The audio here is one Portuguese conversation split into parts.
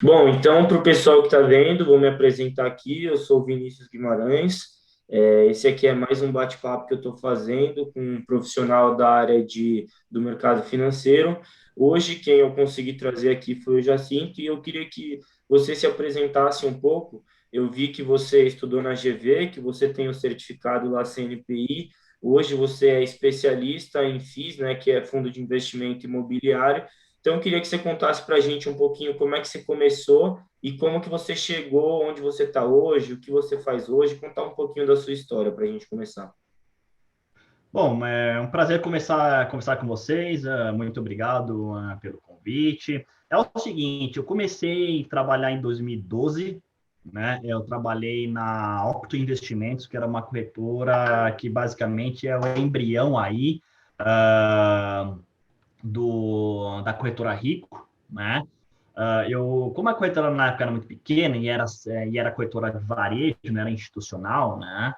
Bom, então, para o pessoal que está vendo, vou me apresentar aqui. Eu sou o Vinícius Guimarães. Esse aqui é mais um bate-papo que eu estou fazendo com um profissional da área do mercado financeiro. Hoje, quem eu consegui trazer aqui foi o Jacinto, e eu queria que você se apresentasse um pouco. Eu vi que você estudou na GV, que você tem o certificado lá CNPI. Hoje você é especialista em FIIs, né, que é Fundo de Investimento Imobiliário. Então, eu queria que você contasse para a gente um pouquinho como é que você começou e como que você chegou onde você está hoje, o que você faz hoje, contar um pouquinho da sua história para a gente começar. Bom, é um prazer começar a conversar com vocês. Muito obrigado, pelo convite. É o seguinte, eu comecei a trabalhar em 2012, né? Eu trabalhei na Octo Investimentos, que era uma corretora que basicamente é o embrião aí ah, da corretora Rico, né? Como a corretora na época era muito pequena e era corretora de varejo, não era institucional, né?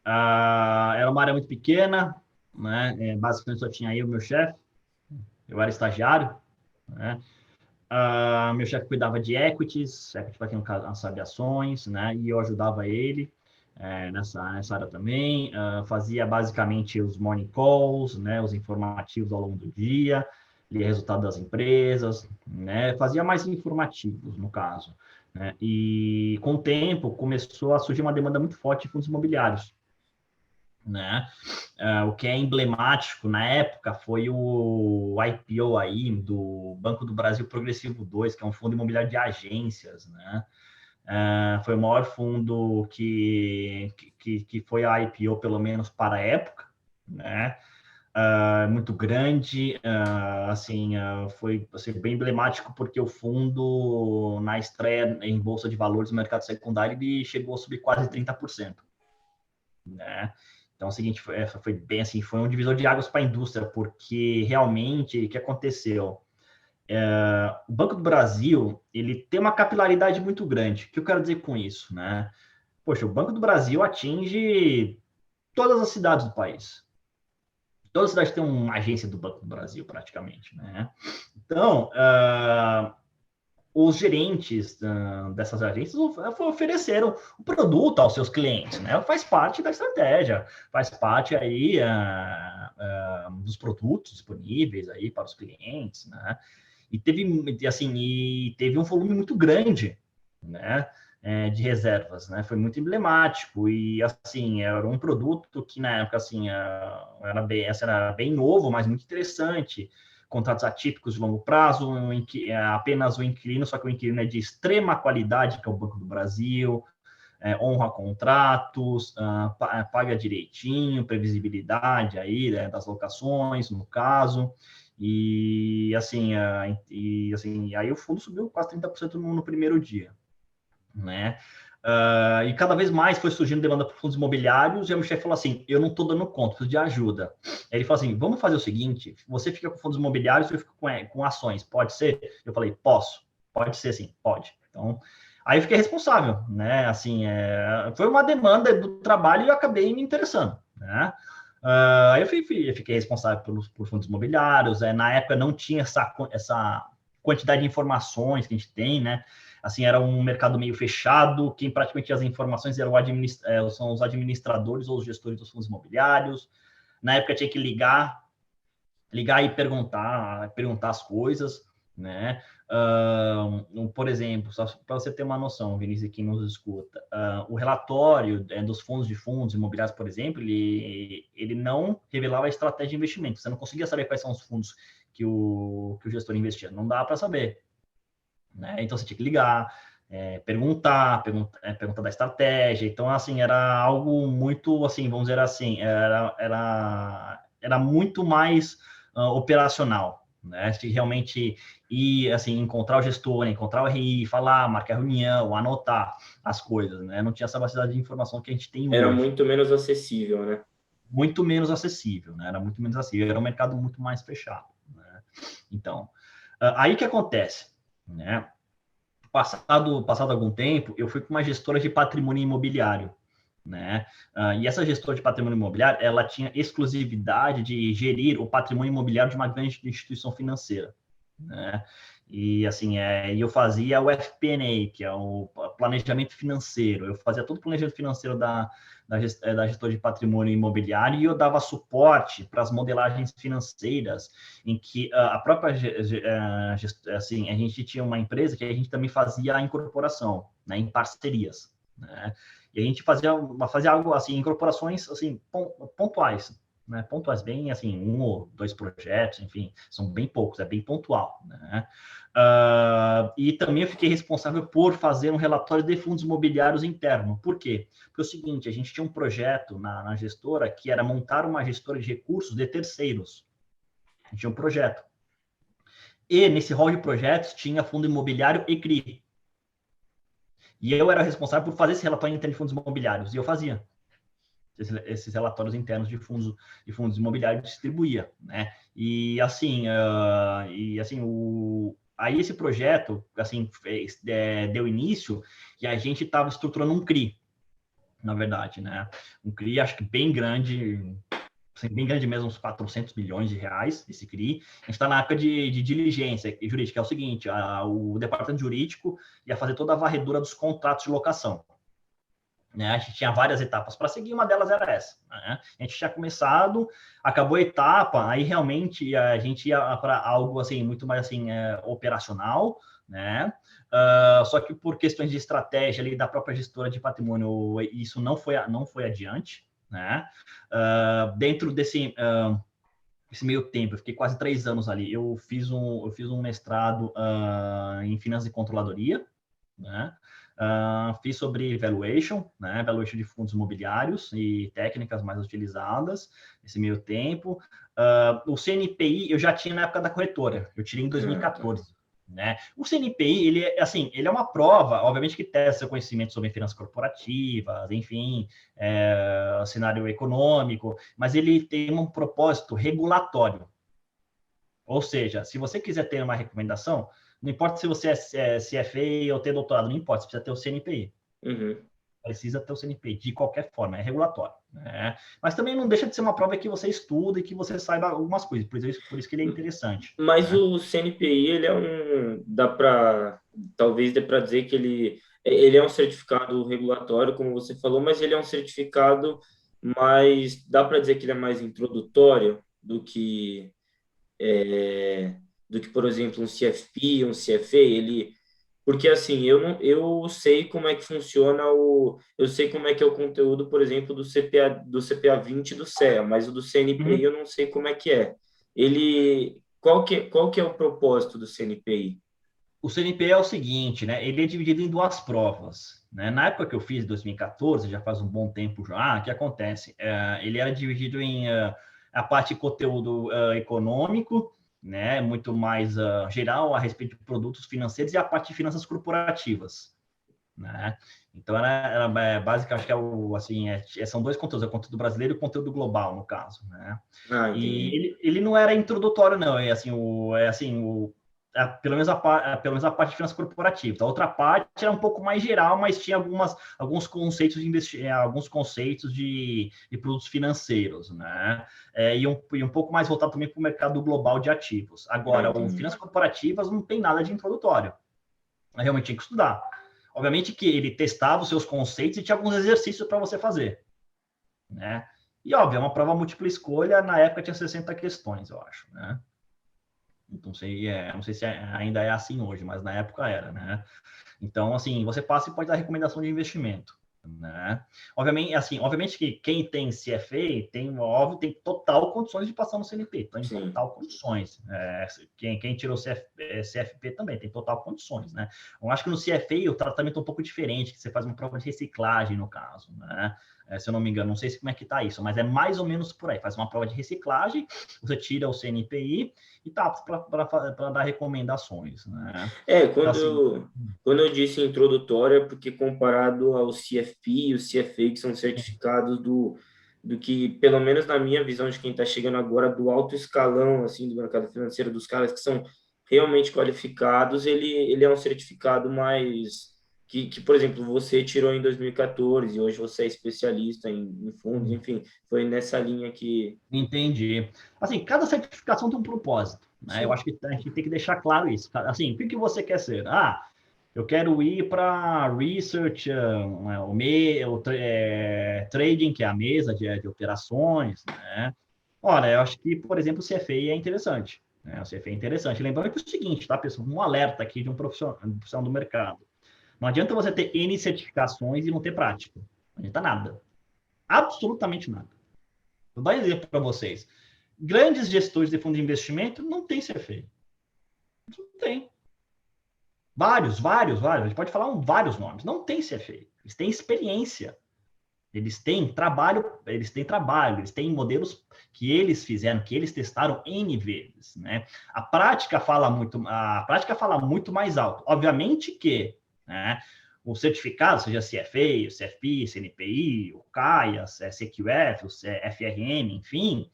Era uma área muito pequena, né? Basicamente só tinha eu e meu chefe, eu era estagiário, né? Meu chefe cuidava de equities, equity para quem não sabe, ações, né? E eu ajudava ele nessa área também. Fazia basicamente os morning calls, né? Os informativos ao longo do dia, lia resultado das empresas, né? Fazia mais informativos, no caso, né? E com o tempo começou a surgir uma demanda muito forte de fundos imobiliários, né? O que é emblemático na época foi o IPO aí do Banco do Brasil Progressivo 2, que é um fundo imobiliário de agências, né? Foi o maior fundo que foi a IPO, pelo menos para a época, né? Muito grande, foi assim, bem emblemático porque o fundo, na estreia em Bolsa de Valores do mercado secundário, ele chegou a subir quase 30%, né? Então, é o seguinte, foi bem assim, foi um divisor de águas para a indústria, porque realmente, o que aconteceu? O Banco do Brasil, ele tem uma capilaridade muito grande. O que eu quero dizer com isso, né? Poxa, o Banco do Brasil atinge todas as cidades do país. Todas as cidades têm uma agência do Banco do Brasil, praticamente, né? Então, os gerentes dessas agências ofereceram o produto aos seus clientes, né? Faz parte da estratégia, faz parte aí dos produtos disponíveis aí para os clientes, né? E teve um volume muito grande, né? De reservas, né? Foi muito emblemático e assim era um produto que na época assim era bem novo, mas muito interessante. Contratos atípicos de longo prazo, em que é apenas o inquilino, só que o inquilino é de extrema qualidade, que é o Banco do Brasil, honra contratos, paga direitinho, previsibilidade aí, né, das locações, no caso. E aí o fundo subiu quase 30% no primeiro dia, né? E cada vez mais foi surgindo demanda por fundos imobiliários, e o meu chefe falou assim, eu não estou dando conta, preciso de ajuda. Aí ele falou assim, vamos fazer o seguinte, você fica com fundos imobiliários, eu fico com ações, pode ser? Eu falei, posso, pode ser sim, pode. Então, aí eu fiquei responsável, né? Assim, foi uma demanda do trabalho e eu acabei me interessando, né? Aí eu fiquei responsável por fundos imobiliários, na época não tinha essa quantidade de informações que a gente tem, né? Assim, era um mercado meio fechado, quem praticamente tinha as informações são os administradores ou os gestores dos fundos imobiliários. Na época tinha que ligar e perguntar as coisas, né? Por exemplo, só para você ter uma noção, Vinícius, quem nos escuta, o relatório dos fundos imobiliários, por exemplo, ele não revelava a estratégia de investimento. Você não conseguia saber quais são os fundos que o gestor investia. Não dá para saber, né? Então você tinha que ligar, perguntar da estratégia. Então, assim, era algo muito, assim, vamos dizer assim, era muito mais operacional, né? De realmente ir, assim, encontrar o gestor, encontrar o RI, falar, marcar reunião, anotar as coisas, né? Não tinha essa vastidade de informação que a gente tem Era hoje. muito menos acessível, né? Muito menos acessível, né? Era muito menos acessível, era um mercado muito mais fechado, né? Então, aí que acontece, né? Passado algum tempo, eu fui com uma gestora de patrimônio imobiliário, né? E essa gestora de patrimônio imobiliário, ela tinha exclusividade de gerir o patrimônio imobiliário de uma grande instituição financeira, né? E assim, eu fazia o FP&A, que é o planejamento financeiro. Eu fazia todo o planejamento financeiro da gestora de patrimônio imobiliário e eu dava suporte para as modelagens financeiras, em que a própria, assim, a gente tinha uma empresa que a gente também fazia a incorporação, né, em parcerias, né? E a gente fazia algo assim, incorporações assim, pontuais, né? Pontuais, bem assim, um ou dois projetos, enfim, são bem poucos, é bem pontual, né? E também eu fiquei responsável por fazer um relatório de fundos imobiliários interno. Por quê? Porque é o seguinte, a gente tinha um projeto na gestora que era montar uma gestora de recursos de terceiros. A gente tinha um projeto. E nesse rol de projetos tinha fundo imobiliário e CRI. E eu era responsável por fazer esse relatório interno de fundos imobiliários. E eu fazia esses relatórios internos de fundos imobiliários, distribuía, né? E assim, aí esse projeto assim deu início e a gente estava estruturando um CRI, na verdade, né? Um CRI acho que bem grande, assim, bem grande mesmo, uns 400 milhões de reais, esse CRI. A gente está na época de diligência jurídica, é o seguinte, o departamento jurídico ia fazer toda a varredura dos contratos de locação. Né? A gente tinha várias etapas para seguir, uma delas era essa. Né? A gente tinha começado, acabou a etapa, aí realmente a gente ia para algo assim muito mais assim operacional, né? Só que por questões de estratégia ali da própria gestora de patrimônio, isso não foi adiante, né? Dentro esse meio tempo, eu fiquei quase 3 anos ali. Eu fiz um mestrado em finanças e controladoria, né? Fiz sobre valuation, né? Valuation de fundos imobiliários e técnicas mais utilizadas nesse meio tempo. O CNPI eu já tinha na época da corretora, eu tirei em 2014. Né? O CNPI, ele é uma prova, obviamente que testa seu conhecimento sobre finanças corporativas, enfim, cenário econômico, mas ele tem um propósito regulatório. Ou seja, se você quiser ter uma recomendação, não importa se você é CFA ou ter doutorado, não importa, você precisa ter o CNPI. Uhum. Precisa ter o CNPI, de qualquer forma, é regulatório. Né? Mas também não deixa de ser uma prova que você estuda e que você saiba algumas coisas, por isso que ele é interessante. Mas Né? o CNPI, ele é dá para, talvez dê para dizer que ele é um certificado regulatório, como você falou, mas ele é um certificado mais, dá para dizer que ele é mais introdutório é, do que, por exemplo, um CFP, um CFA, porque assim, eu sei como é que funciona eu sei como é que é o conteúdo, por exemplo, do CPA 20 e do CEA, mas o do CNPI Uhum. eu não sei como é que é. Qual que é o propósito do CNPI? O CNPI é o seguinte, né? Ele é dividido em duas provas. Né? Na época que eu fiz, em 2014, já faz um bom tempo já, o que acontece? Ele era dividido em a parte de conteúdo econômico, né? Muito mais geral a respeito de produtos financeiros e a parte de finanças corporativas. Né? Então, basicamente, acho que são dois conteúdos, é o conteúdo brasileiro e o conteúdo global, no caso. Né? Ah, E entendi. ele não era introdutório, não. Pelo menos a parte de finanças corporativas. A outra parte era um pouco mais geral, mas tinha alguns conceitos alguns conceitos de produtos financeiros, né? E um pouco mais voltado também para o mercado global de ativos. Ah, Agora, o entendi. finanças corporativas não tem nada de introdutório. Eu realmente tinha que estudar. Obviamente que ele testava os seus conceitos e tinha alguns exercícios para você fazer, né? E, óbvio, é uma prova múltipla escolha, na época tinha 60 questões, eu acho, né? Não sei se ainda é assim hoje, mas na época era, né? Então, assim, você passa e pode dar recomendação de investimento, né? Obviamente que quem tem CFA tem total condições de passar no CNP, tem Sim. total condições. Quem tirou CFP também tem total condições, né? Eu acho que no CFA o tratamento é um pouco diferente, que você faz uma prova de reciclagem no caso, né? Se eu não me engano, não sei como é que tá isso, mas é mais ou menos por aí. Faz uma prova de reciclagem, você tira o CNPI e tá para dar recomendações, né? É, Então, assim, quando eu disse introdutório, é porque comparado ao CFP e o CFA, que são certificados do que, pelo menos na minha visão de quem está chegando agora, do alto escalão, assim, do mercado financeiro, dos caras que são realmente qualificados, ele é um certificado mais... por exemplo, você tirou em 2014 e hoje você é especialista em fundos, enfim, foi nessa linha que... entendi. Assim, cada certificação tem um propósito, né? Eu sim. acho que a gente tem que deixar claro isso. Assim, o que você quer ser? Eu quero ir para research, trading, que é a mesa de operações, né? Olha, eu acho que, por exemplo, o CFA é interessante. Né? O CFA é interessante. Lembrando que é o seguinte, tá, pessoal? Um alerta aqui de um profissional do mercado. Não adianta você ter N certificações e não ter prática. Não adianta nada. Absolutamente nada. Vou dar um exemplo para vocês. Grandes gestores de fundo de investimento não têm CFA. Não tem. Vários. A gente pode falar vários nomes. Não tem CFA. Eles têm experiência. Eles têm modelos que eles fizeram, que eles testaram N vezes, né? A prática fala muito mais alto. Obviamente que, né, o certificado, seja CFA, o CFP, CNPI, o CAIA, CQF, o FRM, enfim,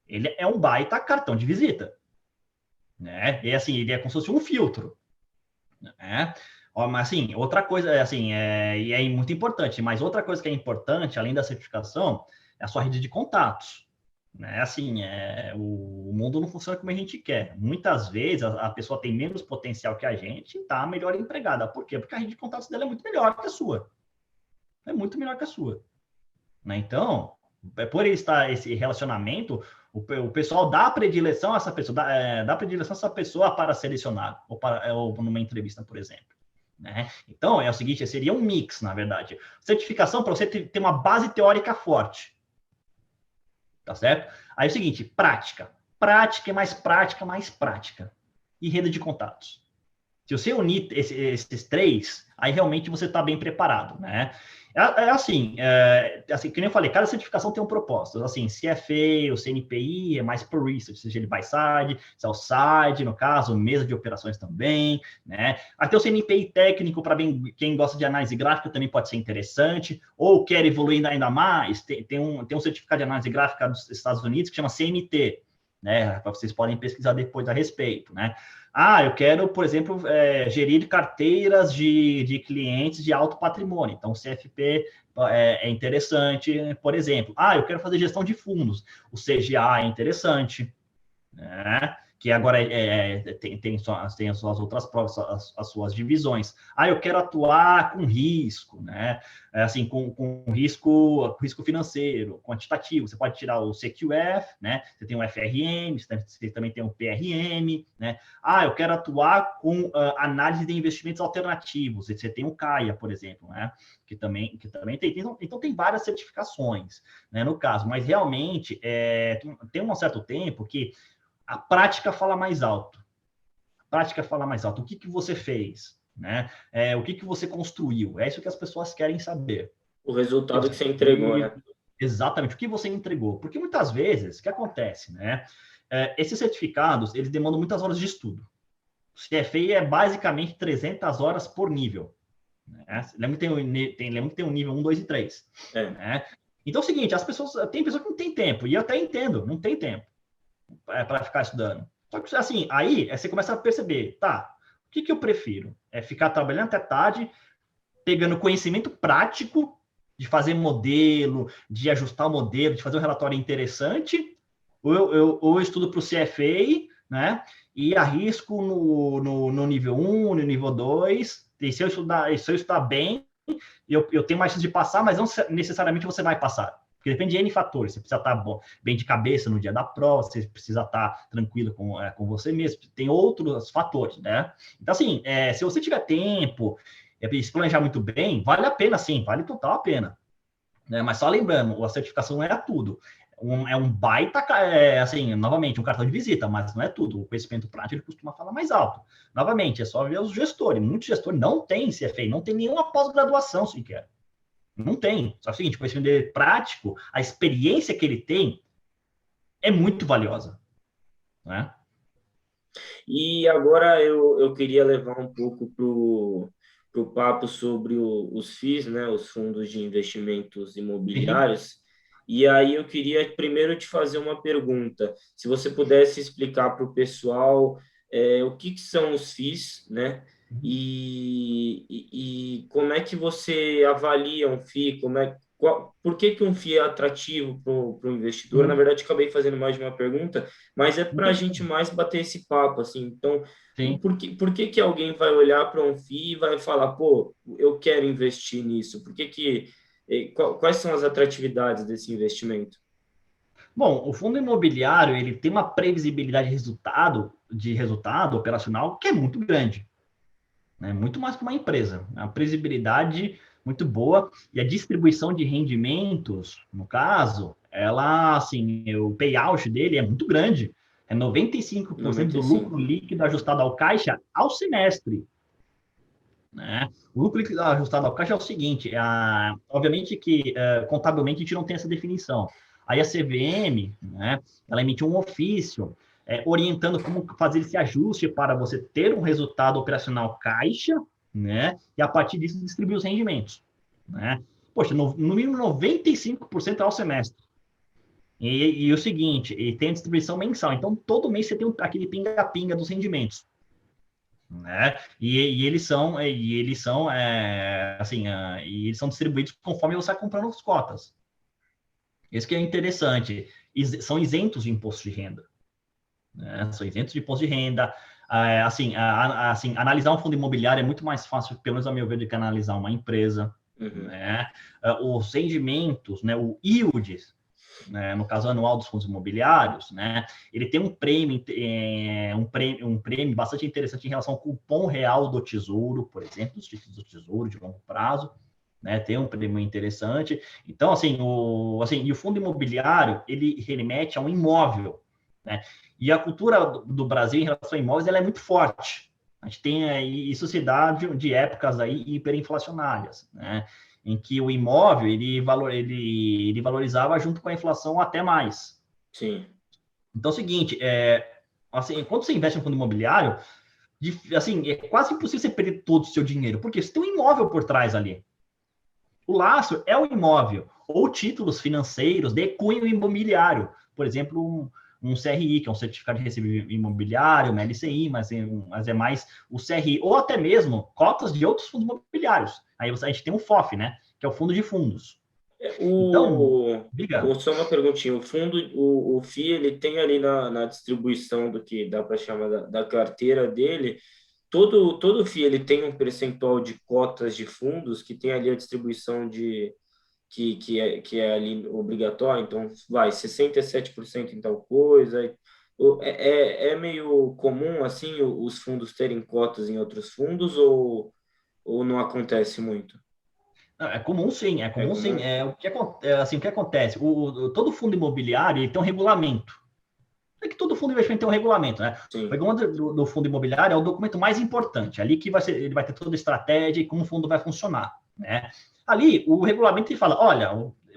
ele é um baita cartão de visita, né? E assim, ele é como se fosse um filtro, né? Mas assim, outra coisa assim, e é muito importante, mas outra coisa que é importante, além da certificação, é a sua rede de contatos. Né? Assim, o mundo não funciona como a gente quer. Muitas vezes a pessoa tem menos potencial que a gente e está melhor empregada. Por quê? Porque a rede de contatos dela é muito melhor que a sua. É muito melhor que a sua. Né? Então, por estar esse relacionamento, o pessoal dá predileção a essa pessoa, dá predileção a essa pessoa para selecionar, ou numa entrevista, por exemplo. Né? Então, é o seguinte, seria um mix, na verdade. Certificação para você ter uma base teórica forte. Tá certo? Aí é o seguinte, prática. Prática é mais prática, mais prática. E rede de contatos. Se você unir esses três, aí realmente você está bem preparado, né? Assim, que nem eu falei, cada certificação tem um propósito. Assim, CFA, o CNPI é mais por research, seja ele buy side, sell side, no caso, mesa de operações também, né? Até o CNPI técnico, para quem gosta de análise gráfica, também pode ser interessante, ou quer evoluir ainda mais, tem um certificado de análise gráfica dos Estados Unidos que chama CMT, né? Vocês podem pesquisar depois a respeito, né? Eu quero, por exemplo, gerir carteiras de clientes de alto patrimônio. Então, o CFP é interessante, por exemplo. Eu quero fazer gestão de fundos. O CGA é interessante, né? Que agora tem as suas outras provas, as suas divisões. Eu quero atuar com risco, né? Assim, com risco financeiro, quantitativo. Você pode tirar o CQF, né? Você tem o FRM, você também tem o PRM, né? Eu quero atuar com análise de investimentos alternativos. Você tem o CAIA, por exemplo, né? Que também tem. Então, tem várias certificações, né? No caso, mas realmente tem um certo tempo que a prática fala mais alto. A prática fala mais alto. O que você fez? Né? O que você construiu? É isso que as pessoas querem saber. O resultado que você entregou, construiu. né? Exatamente, o que você entregou. Porque muitas vezes, o que acontece? Né? Esses certificados, eles demandam muitas horas de estudo. O CFA é basicamente 300 horas por nível. Né? Lembra que tem um nível 1, 2 e 3. Né? Então é o seguinte, tem pessoas que não têm tempo, e eu até entendo, não tem tempo para ficar estudando. Só que, assim, aí você começa a perceber, o que eu prefiro? É ficar trabalhando até tarde, pegando conhecimento prático de fazer modelo, de ajustar o modelo, de fazer um relatório interessante, ou eu estudo para o CFA, né? E arrisco no nível 1, no nível 2, e se eu estudar bem, eu tenho mais chance de passar, mas não necessariamente você vai passar. Porque depende de N fatores. Você precisa estar bem de cabeça no dia da prova, você precisa estar tranquilo com você mesmo. Tem outros fatores, né? Então, assim, se você tiver tempo, se planejar muito bem, vale a pena, sim, vale total a pena. Né? Mas só lembrando, a certificação não é tudo. É um baita, assim, novamente, um cartão de visita, mas não é tudo. O conhecimento prático ele costuma falar mais alto. Novamente, é só ver os gestores. Muitos gestores não têm CFA, não tem nenhuma pós-graduação sequer. Não tem. Só que é o seguinte, o conhecimento dele prático, a experiência que ele tem é muito valiosa. Né? E agora eu queria levar um pouco para o papo sobre os FIIs, né, os fundos de investimentos Sim. imobiliários. E aí eu queria primeiro te fazer uma pergunta. Se você pudesse explicar para o pessoal o que são os FIIs, né? E como é que você avalia um FII? por que que um FII é atrativo para o investidor? Na Uhum. verdade, acabei fazendo mais de uma pergunta, mas é para a gente Interessante. mais bater esse papo, assim. Então, Sim. por que que alguém vai olhar para um FII e vai falar, pô, eu quero investir nisso? Por que que, quais são as atratividades desse investimento? Bom, o fundo imobiliário ele tem uma previsibilidade de resultado operacional que é muito grande, né? Muito mais que uma empresa. A previsibilidade muito boa e a distribuição de rendimentos, no caso, ela, assim, o payout dele é muito grande. É 95% do lucro 95. líquido ajustado ao caixa ao semestre, né? O lucro líquido ajustado ao caixa é o seguinte, obviamente que contabilmente a gente não tem essa definição. Aí a CVM, né, ela emitiu um ofício orientando como fazer esse ajuste para você ter um resultado operacional caixa, né, e a partir disso distribuir os rendimentos, né? Poxa, no mínimo 95% ao semestre. E o seguinte, e tem a distribuição mensal, então todo mês você tem aquele pinga-pinga dos rendimentos, né? E eles são distribuídos conforme você vai comprando as cotas. Isso que é interessante. São isentos de imposto de renda, né? São isentos de imposto de renda. Assim, analisar um fundo imobiliário é muito mais fácil, pelo menos a meu ver, do que analisar uma empresa, Uhum. né? Os rendimentos, né? O yield, né, no caso anual dos fundos imobiliários, né, ele tem um prêmio bastante interessante em relação ao cupom real do Tesouro, por exemplo, os títulos do Tesouro de longo prazo, né, tem um prêmio interessante. Então, e o fundo imobiliário, ele remete a um imóvel, né, e a cultura do Brasil em relação a imóveis, ela é muito forte. A gente tem aí sociedade de épocas aí hiperinflacionárias, né? Em que o imóvel ele valorizava junto com a inflação até mais. Sim. Então é o seguinte, assim, quando você investe em um fundo imobiliário, assim, é quase impossível você perder todo o seu dinheiro, porque você tem um imóvel por trás ali. O lastro é o imóvel, ou títulos financeiros de cunho imobiliário. Por exemplo, um CRI, que é um certificado de recebível imobiliário, uma LCI, mas é mais o CRI, ou até mesmo cotas de outros fundos imobiliários. Aí a gente tem o FOF, né? Que é o fundo de fundos. Então, diga. Só uma perguntinha, o fundo, o FII, ele tem ali na distribuição do que dá para chamar da carteira dele, todo FII ele tem um percentual de cotas de fundos que tem ali a distribuição que é ali obrigatória, então vai 67% em tal coisa. É meio comum assim os fundos terem cotas em outros fundos ou não acontece muito? Não, é comum sim, é É comum sim. comum? O que acontece? Todo fundo imobiliário ele tem um regulamento. É que todo fundo de investimento tem um regulamento, né? O Sim. regulamento do fundo imobiliário é o documento mais importante. Ali que ele vai ter toda a estratégia e como o fundo vai funcionar, né? Ali, o regulamento ele fala, olha,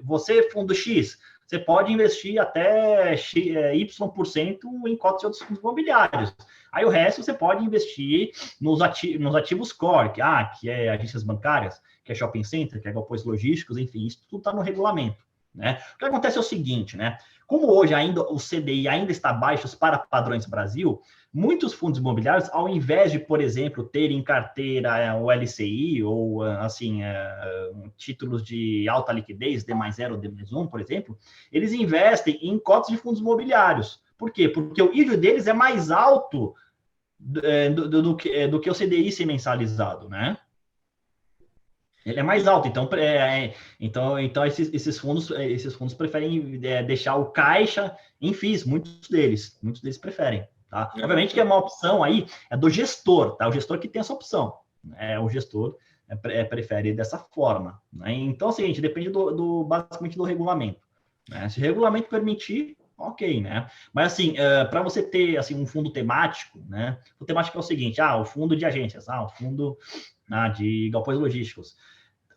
você, fundo X, você pode investir até Y% em cotas de outros fundos imobiliários. Aí o resto você pode investir nos ativos core, que é agências bancárias, que é shopping center, que é galpões logísticos, enfim, isso tudo está no regulamento, né? O que acontece é o seguinte, né? Como hoje ainda o CDI ainda está baixo para padrões Brasil, muitos fundos imobiliários, ao invés de, por exemplo, ter em carteira o LCI ou títulos de alta liquidez, D mais 0 ou D mais 1, por exemplo, eles investem em cotas de fundos imobiliários. Por quê? Porque o yield deles é mais alto do que o CDI ser mensalizado, né? Ele é mais alto, então esses fundos preferem deixar o caixa em FIIs, muitos deles preferem, tá? Ah, Obviamente que é tá. uma opção aí é do gestor, tá? O gestor que tem essa opção, o gestor prefere dessa forma, né? Então, assim, a gente depende basicamente do regulamento, né? Se o regulamento permitir, ok, né? Mas assim, para você ter assim um fundo temático, né? O temático é o seguinte, o fundo de agências, o fundo de galpões logísticos.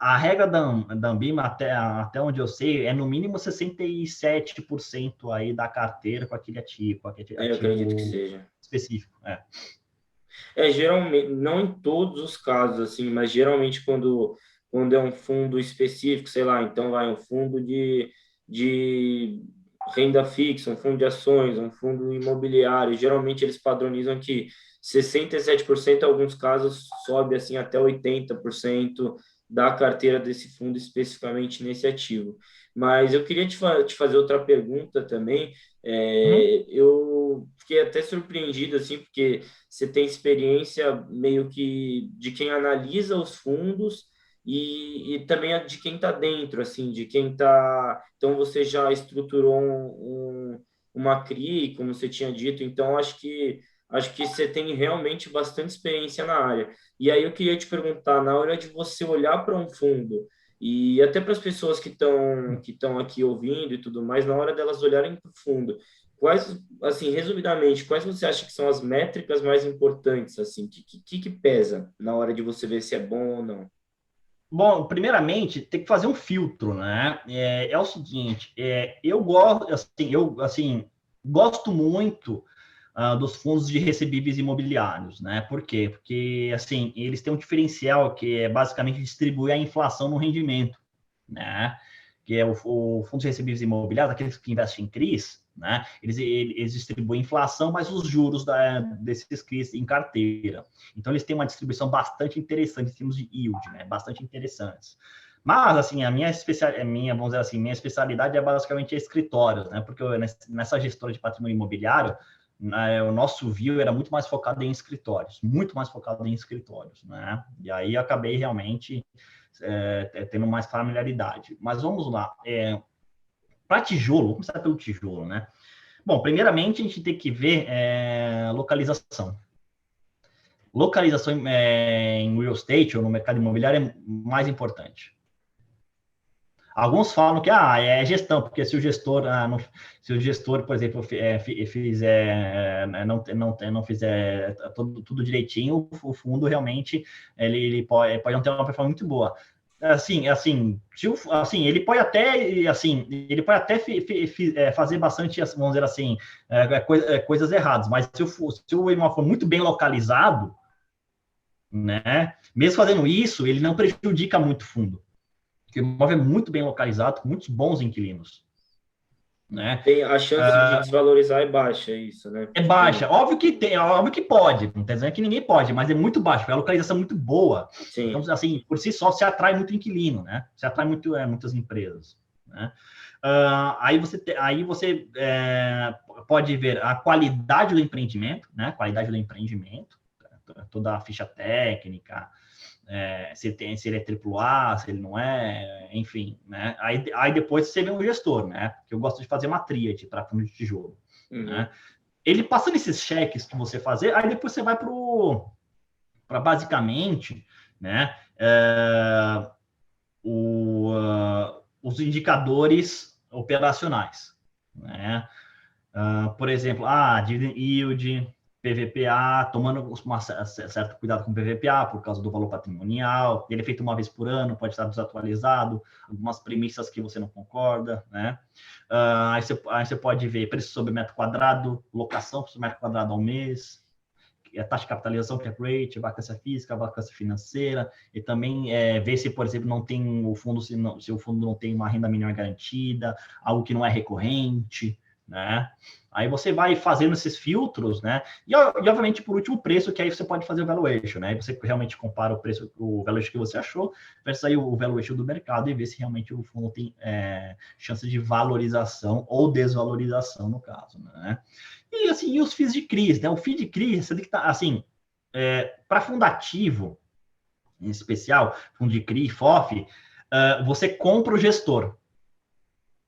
A regra da Ambima, até onde eu sei, é no mínimo 67% aí da carteira com aquele ativo, Eu acredito que ativo seja. específico. Geralmente, não em todos os casos, assim, mas geralmente quando é um fundo específico, sei lá, então vai um fundo de renda fixa, um fundo de ações, um fundo imobiliário, geralmente eles padronizam que 67%, em alguns casos sobe assim até 80% da carteira desse fundo especificamente nesse ativo. Mas eu queria te fazer outra pergunta também. Uhum. Eu fiquei até surpreendido assim, porque você tem experiência meio que de quem analisa os fundos e também a de quem está dentro, assim, de quem está. Então você já estruturou uma CRI, como você tinha dito, então acho que você tem realmente bastante experiência na área. E aí eu queria te perguntar, na hora de você olhar para um fundo, e até para as pessoas que estão aqui ouvindo e tudo mais, na hora delas olharem para o fundo, quais, assim, resumidamente, quais você acha que são as métricas mais importantes, assim, que pesa na hora de você ver se é bom ou não? Bom, primeiramente, tem que fazer um filtro, né? É o seguinte, eu gosto, gosto muito dos fundos de recebíveis imobiliários, né? Por quê? Porque, assim, eles têm um diferencial que é basicamente distribuir a inflação no rendimento, né? Que é o fundo de recebíveis imobiliários, aqueles que investem em CRIs, né? Eles distribuem inflação, mas os juros desses CRIs em carteira. Então, eles têm uma distribuição bastante interessante em termos de yield, né? Bastante interessantes. Mas, assim, vamos dizer assim, minha especialidade é basicamente escritórios, né? Porque nessa gestora de patrimônio imobiliário, o nosso view era muito mais focado em escritórios, muito mais focado em escritórios, né? E aí acabei realmente tendo mais familiaridade. Mas vamos lá. Para tijolo, vamos começar pelo tijolo, né? Bom, primeiramente a gente tem que ver localização. Localização em real estate ou no mercado imobiliário é mais importante. Alguns falam que é gestão, porque se o gestor, por exemplo, não fizer tudo direitinho, o fundo realmente ele pode não ter uma performance muito boa. Ele pode até fazer bastante, vamos dizer assim, coisas erradas, mas se o imóvel for muito bem localizado, né, mesmo fazendo isso, ele não prejudica muito o fundo. Porque o imóvel é muito bem localizado, com muitos bons inquilinos. Né? Tem a chance de desvalorizar é baixa, isso, né? É baixa. Óbvio que tem, óbvio que pode. Não está dizendo que ninguém pode, mas é muito baixo. É a localização muito boa. Sim. Então, assim, por si só, se atrai muito inquilino, né? Se atrai muitas empresas. Né? Aí você pode ver a qualidade do empreendimento, né? Qualidade do empreendimento, toda a ficha técnica, se ele é AAA, se ele não é, enfim, né? Aí depois você vê um gestor, né? Que eu gosto de fazer uma tríade para fundo de tijolo. Uhum. Né? Ele passando esses cheques que você fazer, aí depois você vai para basicamente, né? Os indicadores operacionais, né? Por exemplo, dividend yield, PVPA, tomando certo cuidado com o PVPA por causa do valor patrimonial, ele é feito uma vez por ano, pode estar desatualizado, algumas premissas que você não concorda, né? Aí você pode ver preço sobre metro quadrado, locação por metro quadrado ao mês, a taxa de capitalização, cap rate, vacância física, vacância financeira, e também ver se, por exemplo, não tem o fundo, se o fundo não tem uma renda mínima garantida, algo que não é recorrente, né? Aí você vai fazendo esses filtros, né? E obviamente, por último, o preço, que aí você pode fazer o valuation, né? Aí você realmente compara o valuation que você achou, versus aí o valuation do mercado e ver se realmente o fundo tem chance de valorização ou desvalorização, no caso, né? E assim, e os FIIs de CRIs, né? O FII de CRI, você tem que estar, assim, para fundo ativo, em especial, fundo de CRI, FOF, você compra o gestor.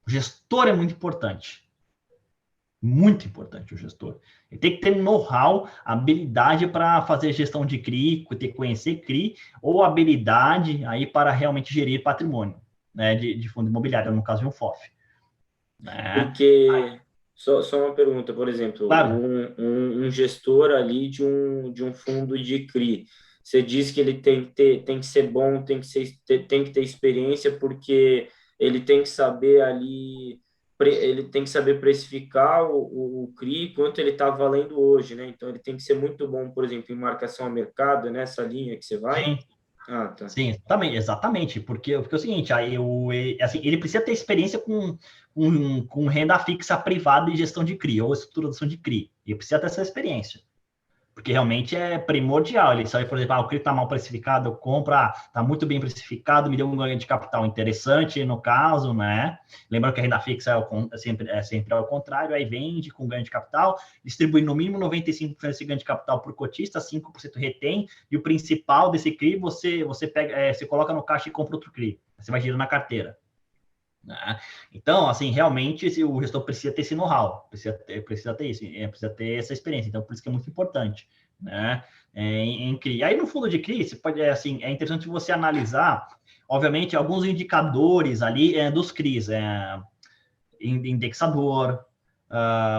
O gestor é muito importante. Muito importante o gestor. Ele tem que ter know-how, habilidade para fazer gestão de CRI, ter que conhecer CRI, ou habilidade aí para realmente gerir patrimônio, né, de fundo imobiliário, no caso de um FOF. Né? Porque, só uma pergunta, por exemplo, Claro. um gestor ali de um fundo de CRI, você diz que ele tem que ser bom, tem que ter experiência, porque ele tem que saber ali, ele tem que saber precificar o CRI, quanto ele está valendo hoje, né? Então, ele tem que ser muito bom, por exemplo, em marcação a mercado, nessa linha que você vai? Sim. Tá. Sim, exatamente, porque é o seguinte, assim, ele precisa ter experiência com renda fixa privada e gestão de CRI, ou estruturação de CRI, ele precisa ter essa experiência. porque realmente é primordial. Ele só, por exemplo, o CRI está mal precificado, eu compro, está muito bem precificado, me deu um ganho de capital interessante, no caso, né? Lembrando que a renda fixa é sempre ao contrário, aí vende com ganho de capital, distribui no mínimo 95% desse ganho de capital por cotista, 5% retém, e o principal desse CRI você pega, você coloca no caixa e compra outro CRI. Você vai girando na carteira. Né? Então, assim, realmente o gestor precisa ter esse know-how, precisa ter isso, precisa ter essa experiência. Então, por isso que é muito importante, né? Em CRI. Aí, no fundo de CRI, você pode, assim, é interessante você analisar, obviamente, alguns indicadores ali dos CRIs, indexador,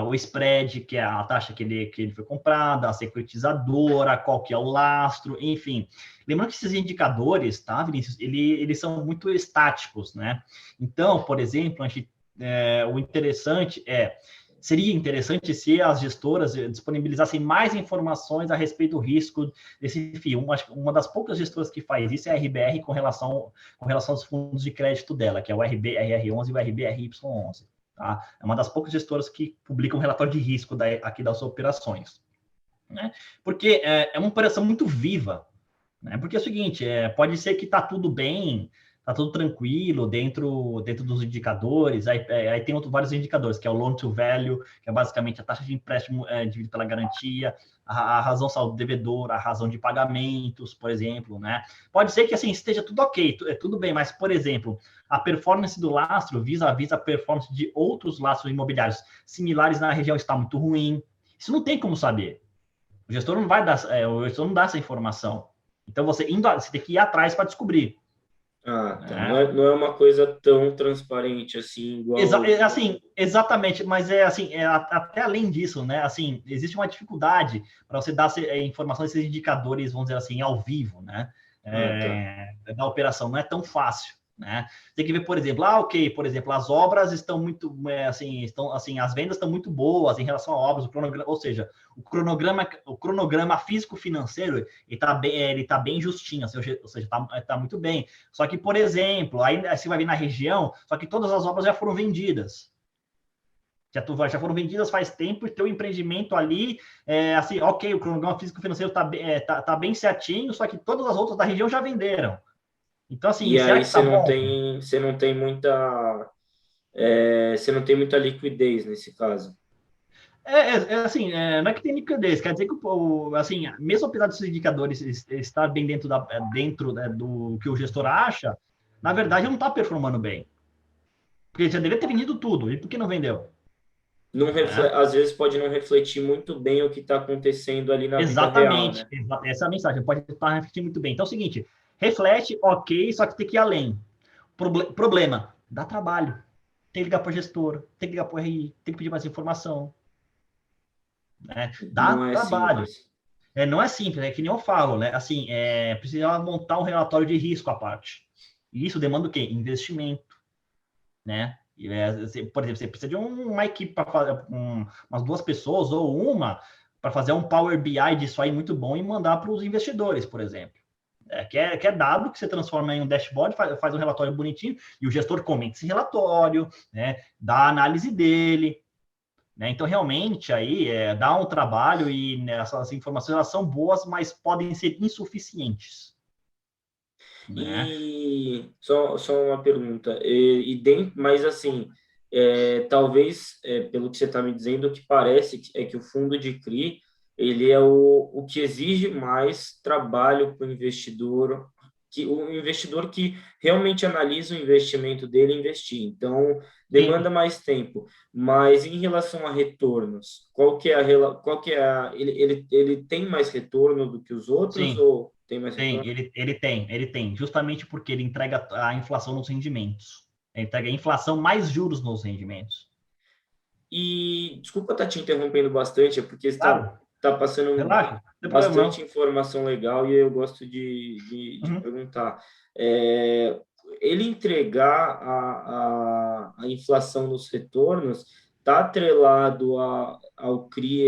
o spread, que é a taxa que ele foi comprada, a securitizadora, qual que é o lastro, enfim. Lembrando que esses indicadores, tá, Vinícius, eles são muito estáticos, né? Então, por exemplo, seria interessante se as gestoras disponibilizassem mais informações a respeito do risco desse FII. Uma das poucas gestoras que faz isso é a RBR com relação aos fundos de crédito dela, que é o RBRR11 e o RBRY11. Tá? É uma das poucas gestoras que publicam relatório de risco aqui das operações. Né? Porque é uma operação muito viva. Né? Porque é o seguinte, pode ser que está tudo bem, está tudo tranquilo dentro dos indicadores, aí tem vários indicadores, que é o loan to value, que é basicamente a taxa de empréstimo dividida pela garantia, a razão saldo devedor, a razão de pagamentos, por exemplo, né? Pode ser que assim esteja tudo ok, tudo bem, mas, por exemplo, a performance do lastro vis-à-vis a performance de outros lastros imobiliários similares na região está muito ruim. Isso não tem como saber. O gestor não vai dar, o gestor não dá essa informação. Então, você tem que ir atrás para descobrir. Ah, tá. Não é uma coisa tão transparente assim, igual... Assim, exatamente, mas até além disso, né? Assim, existe uma dificuldade para você dar informações desses indicadores, vamos dizer assim, ao vivo, né? Tá. Da operação, não é tão fácil. Né? Tem que ver, por exemplo, por exemplo, as obras estão muito, as vendas estão muito boas em relação a obras, ou seja, o cronograma físico-financeiro ele tá bem justinho, ou seja, tá muito bem. Só que, por exemplo, aí você vai ver na região, só que todas as obras já foram vendidas. Já foram vendidas faz tempo, e teu empreendimento ali, o cronograma físico-financeiro tá bem certinho, só que todas as outras da região já venderam. Então, assim, E aí você não tem muita liquidez nesse caso. Não é que tem liquidez, quer dizer que, assim, mesmo apesar desses indicadores estar bem dentro do que o gestor acha, na verdade, não está performando bem. Porque já deveria ter vendido tudo, e por que não vendeu? Às vezes pode não refletir muito bem o que está acontecendo ali na vida real, Exatamente, né? essa é a mensagem, pode estar refletindo muito bem. Então é o seguinte, reflete, ok, só que tem que ir além. Problema, dá trabalho. Tem que ligar para o gestor, tem que ligar para o RI, tem que pedir mais informação. Né? Dá Não é trabalho. simples. Não é simples, é que nem eu falo, né? Assim, precisa montar um relatório de risco à parte. E isso demanda o quê? Investimento, né? Por exemplo, você precisa de uma equipe para fazer, umas 2 pessoas ou uma para fazer um Power BI disso aí muito bom e mandar para os investidores, por exemplo. Que é dado que você transforma em um dashboard, faz um relatório bonitinho e o gestor comenta esse relatório, né? Dá a análise dele. Né? Então, realmente, aí dá um trabalho e essas informações elas são boas, mas podem ser insuficientes. Né? E só uma pergunta, mas assim, talvez, pelo que você está me dizendo, o que parece é que o fundo de CRI, ele é o que exige mais trabalho para o investidor que realmente analisa o investimento dele e investir. Então, demanda Sim. mais tempo. Mas em relação a retornos, ele tem mais retorno do que os outros Sim, ou tem mais retorno? ele tem, justamente porque ele entrega a inflação nos rendimentos. Ele entrega a inflação mais juros nos rendimentos. E desculpa estar te interrompendo bastante, é porque está Claro, tá passando relaxa, não tem problema bastante não. informação legal e eu gosto de Uhum. perguntar. É, ele entregar a inflação nos retornos está atrelado ao CRI,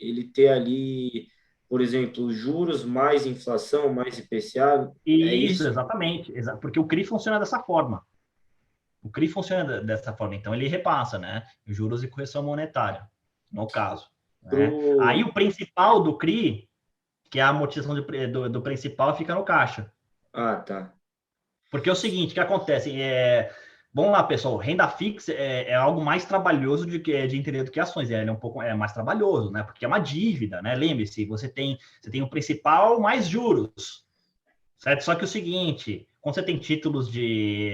ele ter ali, por exemplo, juros mais inflação, mais IPCA, é Isso, isso? exatamente, porque o CRI funciona dessa forma. O CRI funciona dessa forma, então ele repassa, né? Juros e correção monetária, no caso. né? Aí o principal do CRI, que é a amortização do principal, fica no caixa. Ah, tá. Porque é o seguinte, o que acontece? Vamos lá, pessoal, renda fixa é algo mais trabalhoso de entender do que ações. Ele é um pouco mais trabalhoso, né? Porque é uma dívida, né? Lembre-se, você tem o principal mais juros, certo? Só que o seguinte, quando você tem títulos de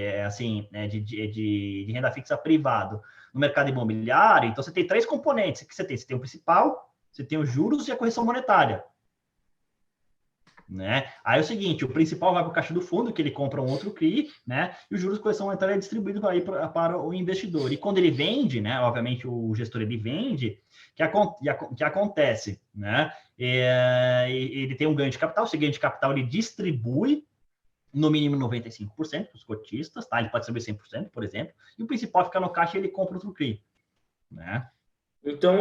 renda fixa privado no mercado imobiliário, então você tem três componentes que você tem. Você tem o principal, você tem os juros e a correção monetária. Né? Aí é o seguinte, o principal vai para o caixa do fundo, que ele compra um outro CRI, né? E os juros de correção monetária é distribuído para o investidor. E quando ele vende, né? Obviamente o gestor ele vende, que acontece, né? Ele tem um ganho de capital, esse ganho de capital ele distribui no mínimo 95% para os cotistas, tá? Ele pode saber 100%, por exemplo, e o principal fica no caixa e ele compra outro CRI, né? Então,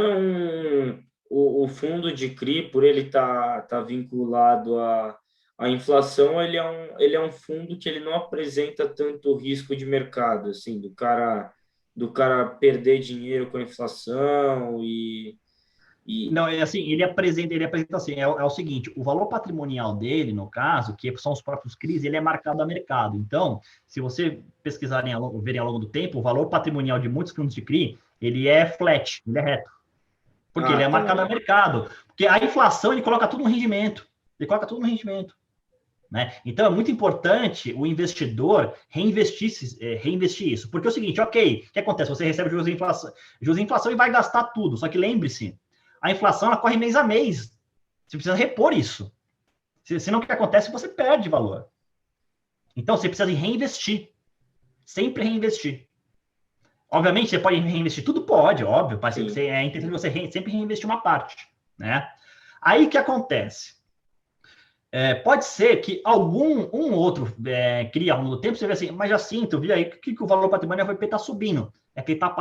o fundo de CRI, por ele tá vinculado à inflação, ele é um fundo que ele não apresenta tanto risco de mercado, assim, do cara perder dinheiro com a inflação Não, é assim, ele apresenta assim, é o seguinte, o valor patrimonial dele, no caso, que são os próprios CRIs, ele é marcado a mercado. Então, se você pesquisarem, verem ao longo do tempo, o valor patrimonial de muitos fundos de CRI, ele é flat, ele é reto. Porque ele é marcado a mercado. Porque a inflação, ele coloca tudo no rendimento. Ele coloca tudo no rendimento. Né? Então, é muito importante o investidor reinvestir isso. Porque é o seguinte, ok, o que acontece? Você recebe juros de inflação e vai gastar tudo. Só que lembre-se, a inflação ela corre mês a mês. Você precisa repor isso. Senão, o que acontece? Você perde valor. Então, você precisa reinvestir. Sempre reinvestir. Obviamente, você pode reinvestir tudo? Pode, óbvio. É interessante você sempre reinvestir uma parte. Né? Aí, o que acontece? Pode ser que um outro cria ao longo do tempo, você vê assim, mas já sinto, vi aí que o valor patrimonial do VP está subindo. É que ele está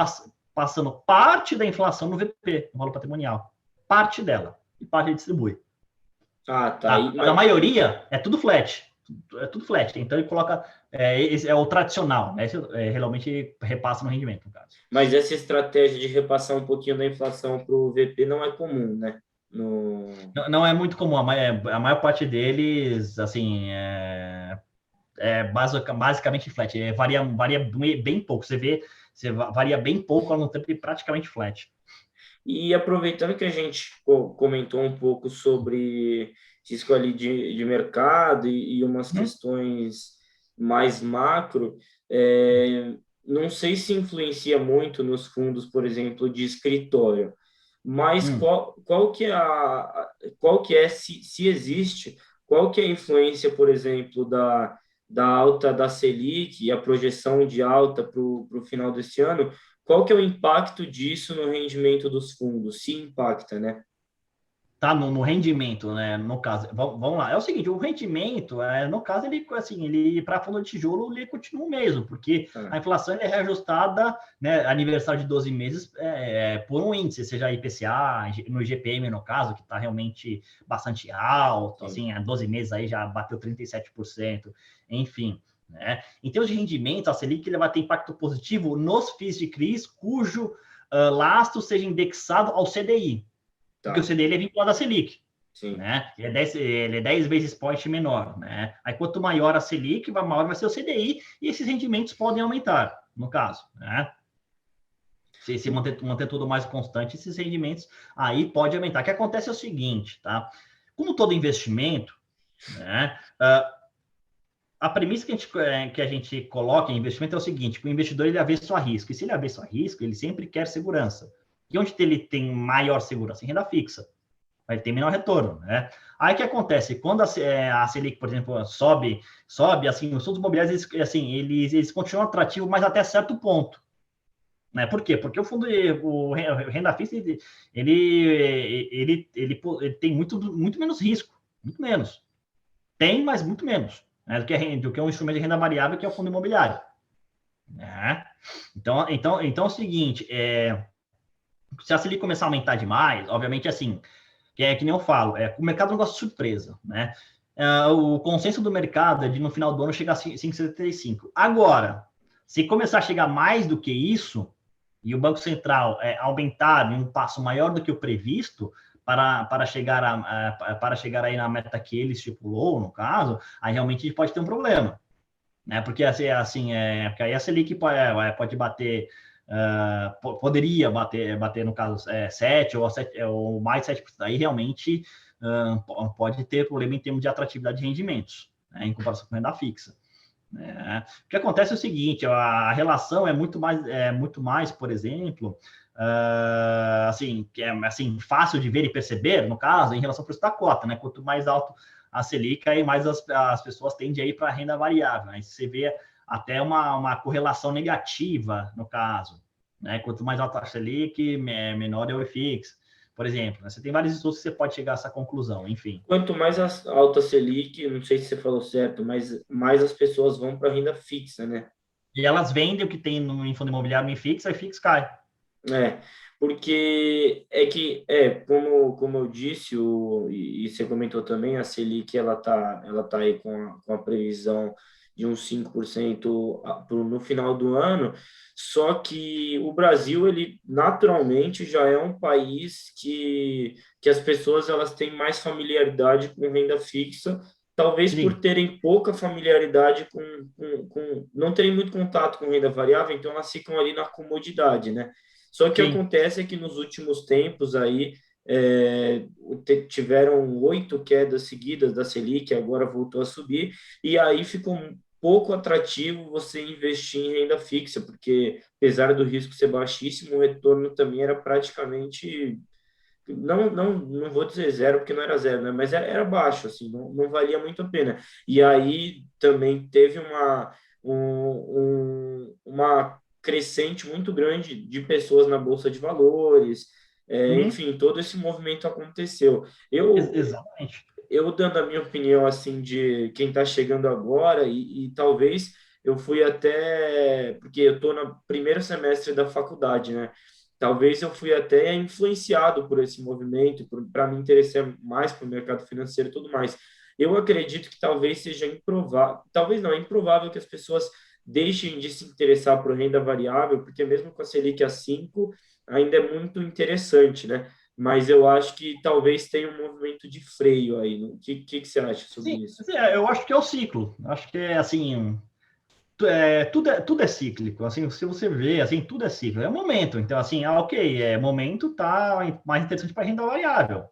passando parte da inflação no VP, no valor patrimonial. Parte dela. E parte ele distribui. Ah, tá. Mas a maioria é tudo flat. É tudo flat. Então ele coloca. Esse é o tradicional, né? Esse, realmente repassa no rendimento, no caso. Mas essa estratégia de repassar um pouquinho da inflação para o VP não é comum, né? Não é muito comum. A maior parte deles, assim, basicamente flat. Varia bem pouco. Você varia bem pouco ao longo do tempo e praticamente flat. E aproveitando que a gente comentou um pouco sobre risco ali de mercado e umas questões mais macro, não sei se influencia muito nos fundos, por exemplo, de escritório, mas qual que é, se existe, qual que é a influência, por exemplo, da alta da Selic e a projeção de alta para o final desse ano? Qual que é o impacto disso no rendimento dos fundos? Se impacta, né? Tá no rendimento, né? No caso, vamos lá. É o seguinte, o rendimento, no caso, ele para fundo de tijolo, ele continua o mesmo, porque a inflação é reajustada, né, aniversário de 12 meses por um índice, seja IPCA, no IGPM, no caso, que está realmente bastante alto, assim, há 12 meses aí já bateu 37%, enfim. Né? Em termos de rendimento, a Selic ele vai ter impacto positivo nos FIIs de CRIs, cujo lastro seja indexado ao CDI. Tá. Porque o CDI ele é vinculado à Selic. Sim. Né? Ele é 10 vezes point menor. Né? Aí, quanto maior a Selic, maior vai ser o CDI, e esses rendimentos podem aumentar, no caso. Né? Se manter tudo mais constante, esses rendimentos aí pode aumentar. O que acontece é o seguinte, tá? Como todo investimento, né, a premissa que a gente coloca em investimento é o seguinte: o investidor ele avesso a risco, e se ele é avesso a risco, ele sempre quer segurança. E onde ele tem maior segurança? Em renda fixa. Ele tem menor retorno, né? Aí o que acontece? Quando a Selic, por exemplo, sobe, assim, os fundos imobiliários, eles continuam atrativos, mas até certo ponto. Né? Por quê? Porque o renda fixa, ele tem muito menos risco. Muito menos. Tem, mas muito menos. Né? Do que um instrumento de renda variável, que é o fundo imobiliário. Né? Então é o seguinte, se a Selic começar a aumentar demais, obviamente, assim, que nem eu falo, o mercado não gosta de surpresa, né? O consenso do mercado é de, no final do ano, chegar a 5,75. Agora, se começar a chegar mais do que isso, e o Banco Central aumentar em um passo maior do que o previsto para chegar aí na meta que ele estipulou, no caso, aí realmente a gente pode ter um problema, né? Porque porque aí a Selic pode bater, poderia bater no caso 7 ou mais 7%. Aí realmente pode ter problema em termos de atratividade de rendimentos, né, em comparação com renda fixa. O que acontece é o seguinte: a relação muito mais, por exemplo, que é assim fácil de ver e perceber, no caso, em relação ao preço da cota, né? Quanto mais alto a Selic, aí mais as pessoas tendem a ir para a renda variável. Aí você vê até uma correlação negativa, no caso, né? Quanto mais alta a Selic, menor é o IFIX, por exemplo, né? Você tem vários estudos que você pode chegar a essa conclusão, enfim. Quanto mais alta a Selic, não sei se você falou certo, mas mais as pessoas vão para a renda fixa, né? E elas vendem o que tem no fundo imobiliário no IFIX, aí o IFIX cai. É, porque como eu disse, e você comentou também, a Selic ela tá aí com a previsão de uns 5% no final do ano, só que o Brasil, ele naturalmente já é um país que as pessoas elas têm mais familiaridade com renda fixa, talvez por Sim, terem pouca familiaridade não terem muito contato com renda variável, então elas ficam ali na comodidade, né? Só que o que sim. acontece é que nos últimos tempos aí tiveram 8 quedas seguidas da Selic, agora voltou a subir, e aí ficou um pouco atrativo você investir em renda fixa, porque apesar do risco ser baixíssimo, o retorno também era praticamente, não vou dizer zero, porque não era zero, né? Mas era baixo, assim, não valia muito a pena. E aí também teve uma crescente muito grande de pessoas na Bolsa de Valores, Uhum. enfim, todo esse movimento aconteceu. Eu, Exatamente. eu dando a minha opinião, assim, de quem está chegando agora, e talvez eu fui até, porque eu estou no primeiro semestre da faculdade, né? Talvez eu fui até influenciado por esse movimento, para me interessar mais para o mercado financeiro e tudo mais. Eu acredito que talvez seja improvável, talvez não, é improvável que as pessoas deixem de se interessar por renda variável, porque mesmo com a Selic a 5 ainda é muito interessante, né? Mas eu acho que talvez tenha um movimento de freio aí. O que você acha sobre Sim, isso? assim, eu acho que é o ciclo. Acho que é assim, tudo é cíclico. Assim, se você vê, assim, tudo é cíclico. É momento. Então, assim, ok, momento tá mais interessante para renda variável.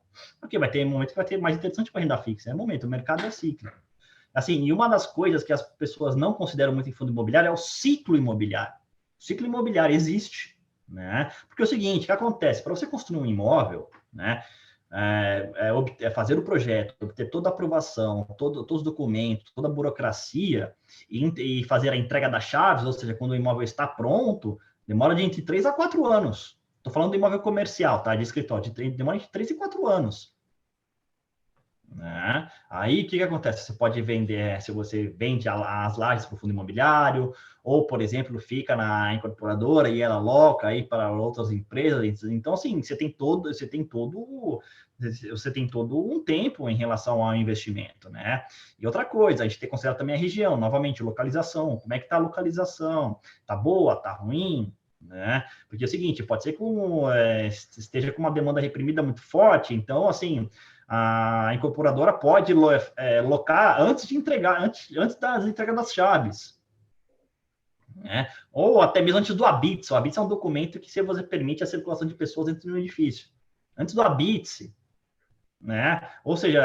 Ok, vai ter momento que vai ter mais interessante para renda fixa. É momento, o mercado é cíclico. Assim, e uma das coisas que as pessoas não consideram muito em fundo imobiliário é o ciclo imobiliário. O ciclo imobiliário existe, né? Porque é o seguinte, o que acontece? Para você construir um imóvel, né? Fazer o projeto, obter toda a aprovação, todos os documentos, toda a burocracia e fazer a entrega das chaves, ou seja, quando o imóvel está pronto, demora de entre 3 a 4 anos. Estou falando do imóvel comercial, tá? De escritório, demora entre 3 e 4 anos. Né? Aí o que acontece? Você pode vender, se você vende as lajes para o fundo imobiliário, ou, por exemplo, fica na incorporadora e ela aloca aí para outras empresas. Então, assim, você tem todo um tempo em relação ao investimento, né? E outra coisa, a gente tem que considerar também a região, novamente, localização. Como é que está a localização? Tá boa? Tá ruim? Né? Porque é o seguinte, pode ser que esteja com uma demanda reprimida muito forte, então, assim, a incorporadora pode locar antes de entregar, antes das entregas das chaves, né? Ou até mesmo antes do habite. O habite é um documento que se você permite a circulação de pessoas dentro do edifício. Antes do habite, né? Ou seja,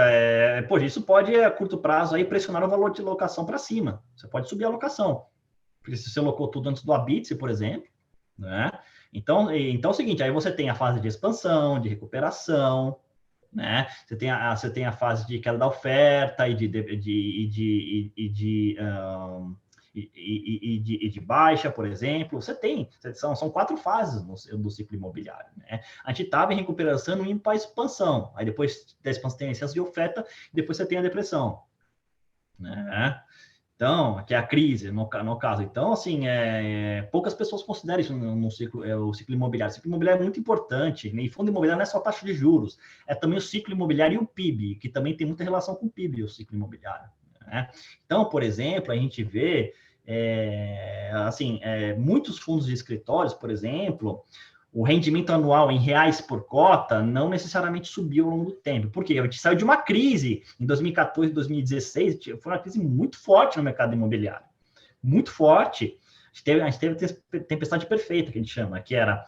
isso pode a curto prazo aí pressionar o valor de locação para cima. Você pode subir a locação, porque se você locou tudo antes do habite, por exemplo, né? Então é o seguinte, aí você tem a fase de expansão, de recuperação, né? Você tem a fase de queda da oferta e de baixa, por exemplo. São 4 fases do ciclo imobiliário, né? A gente estava em recuperação indo para a expansão. Aí depois da expansão tem excesso de oferta, e depois você tem a depressão, né? Então, que é a crise, no caso. Então, assim, poucas pessoas consideram isso no ciclo, o ciclo imobiliário. O ciclo imobiliário é muito importante, né? E fundo imobiliário não é só taxa de juros, é também o ciclo imobiliário e o PIB, que também tem muita relação com o PIB, o ciclo imobiliário, né? Então, por exemplo, a gente vê muitos fundos de escritórios, por exemplo, o rendimento anual em reais por cota não necessariamente subiu ao longo do tempo. Por quê? A gente saiu de uma crise em 2014, 2016, foi uma crise muito forte no mercado imobiliário. Muito forte. A gente teve a tempestade perfeita, que a gente chama, que era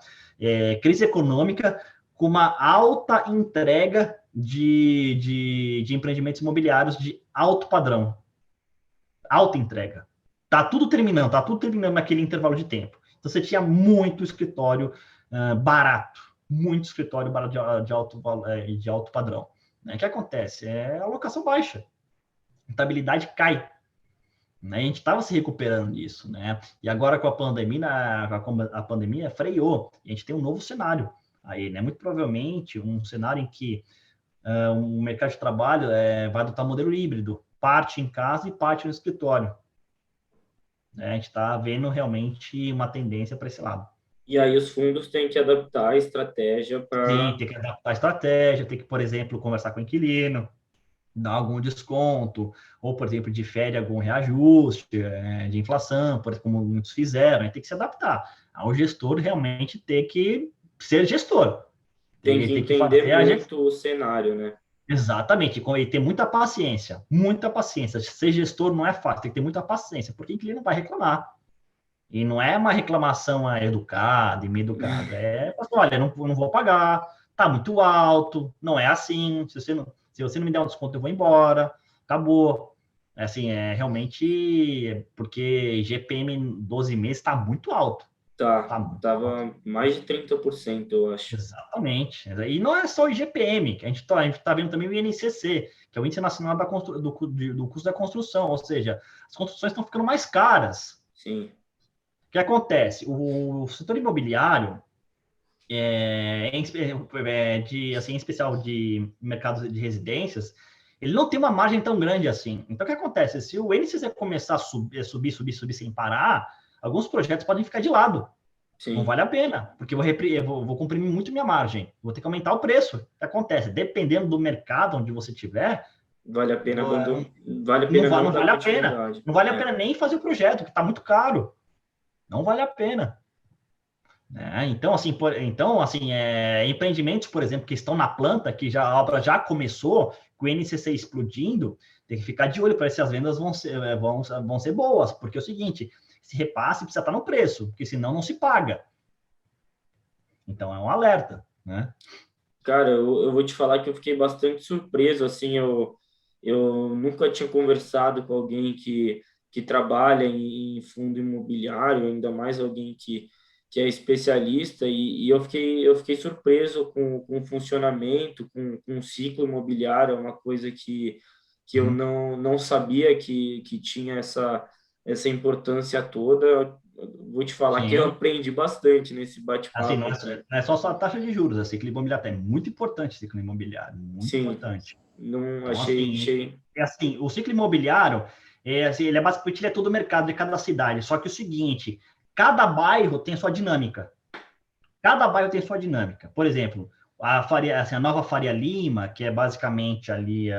crise econômica com uma alta entrega de empreendimentos imobiliários de alto padrão. Alta entrega. Tá tudo terminando naquele intervalo de tempo. Então, você tinha muito escritório barato, muito escritório barato de alto padrão. O que acontece? É a locação baixa. A rentabilidade cai. Né? A gente estava se recuperando disso, né? E agora com a pandemia freou. E a gente tem um novo cenário aí, né? Muito provavelmente um cenário em que o mercado de trabalho vai adotar modelo híbrido, parte em casa e parte no escritório. A gente está vendo realmente uma tendência para esse lado. E aí os fundos têm que adaptar a estratégia para... Sim, tem que adaptar a estratégia, tem que, por exemplo, conversar com o inquilino, dar algum desconto, ou, por exemplo, difere algum reajuste de inflação, como muitos fizeram, tem que se adaptar. Ao gestor realmente ter que ser gestor. Tem que entender muito o cenário, né? Exatamente, e ter muita paciência, muita paciência. Ser gestor não é fácil, tem que ter muita paciência, porque o inquilino vai reclamar. E não é uma reclamação educada e meio educada, olha, não vou pagar, tá muito alto, não é assim, se você não me der um desconto, eu vou embora, acabou. Realmente, porque GPM 12 meses está muito alto. Tava mais de 30%, eu acho. Exatamente. E não é só o IGPM, que a gente tá vendo também o INCC, que é o Índice Nacional do Custo da Construção, ou seja, as construções estão ficando mais caras. Sim. O que acontece? O setor imobiliário, em especial de mercado de residências, ele não tem uma margem tão grande assim. Então, o que acontece? Se o INCC começar a subir sem parar, alguns projetos podem ficar de lado. Sim. Não vale a pena, porque eu vou comprimir muito minha margem. Vou ter que aumentar o preço. O que acontece? Dependendo do mercado onde você estiver, vale a pena não vale a pena. Não vale a pena nem fazer o projeto, que está muito caro. Não vale a pena. Então, empreendimentos, por exemplo, que estão na planta, que a obra já começou, com o INCC explodindo, tem que ficar de olho para ver se as vendas vão ser boas, porque é o seguinte, esse repasse precisa estar no preço, porque senão não se paga. Então, é um alerta, né? Cara, eu vou te falar que eu fiquei bastante surpreso, assim, eu nunca tinha conversado com alguém que trabalha em fundo imobiliário, ainda mais alguém que é especialista, e eu fiquei surpreso com o funcionamento, com o ciclo imobiliário, é uma coisa que eu não sabia que tinha essa importância toda. Eu vou te falar Sim. que eu aprendi bastante nesse bate-papo. Assim, não é só a taxa de juros, a ciclo imobiliário é muito importante, ciclo imobiliário, muito Sim, importante. Não então, achei. O ciclo imobiliário, ele é basicamente todo o mercado de cada cidade, só que é o seguinte, cada bairro tem sua dinâmica. Cada bairro tem sua dinâmica. Por exemplo, a nova Faria Lima, que é basicamente ali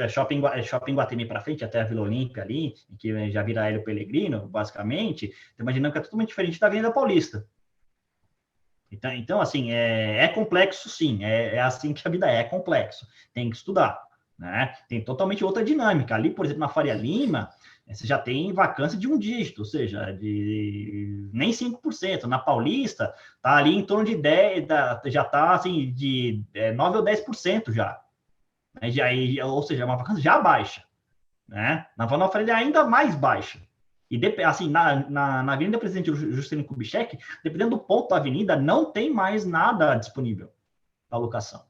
shopping Guatemi para frente, até a Vila Olímpia ali, que já vira Hélio Pellegrino, basicamente, tem uma dinâmica totalmente diferente da Avenida Paulista. Então assim, é complexo, sim, é assim que a vida é complexo, tem que estudar, né? Tem totalmente outra dinâmica. Ali, por exemplo, na Faria Lima, você já tem vacância de um dígito, ou seja, de nem 5%. Na Paulista, está ali em torno de 10%, já está assim, de 9% ou 10% já. Ou seja, é uma vacância já baixa. Né? Na Nova Faria ainda mais baixa. E assim, na Avenida Presidente Juscelino Kubitschek, dependendo do ponto da avenida, não tem mais nada disponível para locação.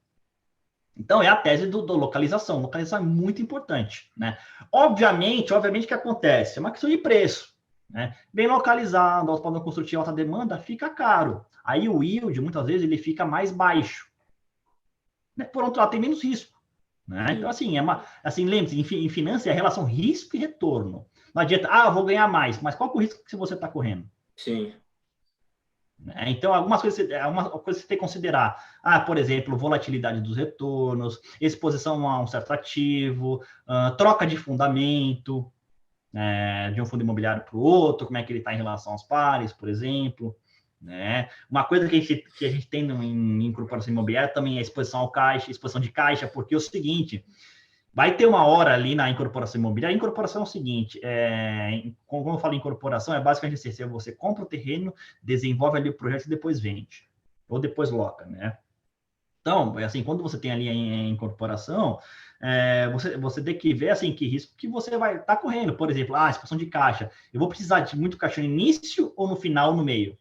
Então, é a tese do localização. Localização é muito importante, né? Obviamente, o que acontece? É uma questão de preço, né? Bem localizado, alto padrão construtivo, alta demanda, fica caro. Aí o yield, muitas vezes, ele fica mais baixo. Por outro lado, tem menos risco, né? Então, assim, lembre-se, em finanças é a relação risco e retorno. Não adianta, vou ganhar mais, mas qual é o risco que você está correndo? Sim. Então, algumas coisas você tem que considerar. Por exemplo, volatilidade dos retornos, exposição a um certo ativo, troca de fundamento. de um fundo imobiliário para o outro, como é que ele está em relação aos pares, por exemplo. Né? Uma coisa que a gente tem em incorporação imobiliária também é a exposição ao caixa, exposição de caixa, porque é o seguinte, vai ter uma hora ali na incorporação imobiliária. A incorporação é o seguinte, quando eu falo em incorporação, é basicamente assim, você compra o terreno, desenvolve ali o projeto e depois vende, ou depois loca, né? Então, assim, quando você tem ali em incorporação, você tem que ver, assim, que risco que você vai estar correndo. Por exemplo, expansão de caixa. Eu vou precisar de muito caixa no início ou no final, no meio?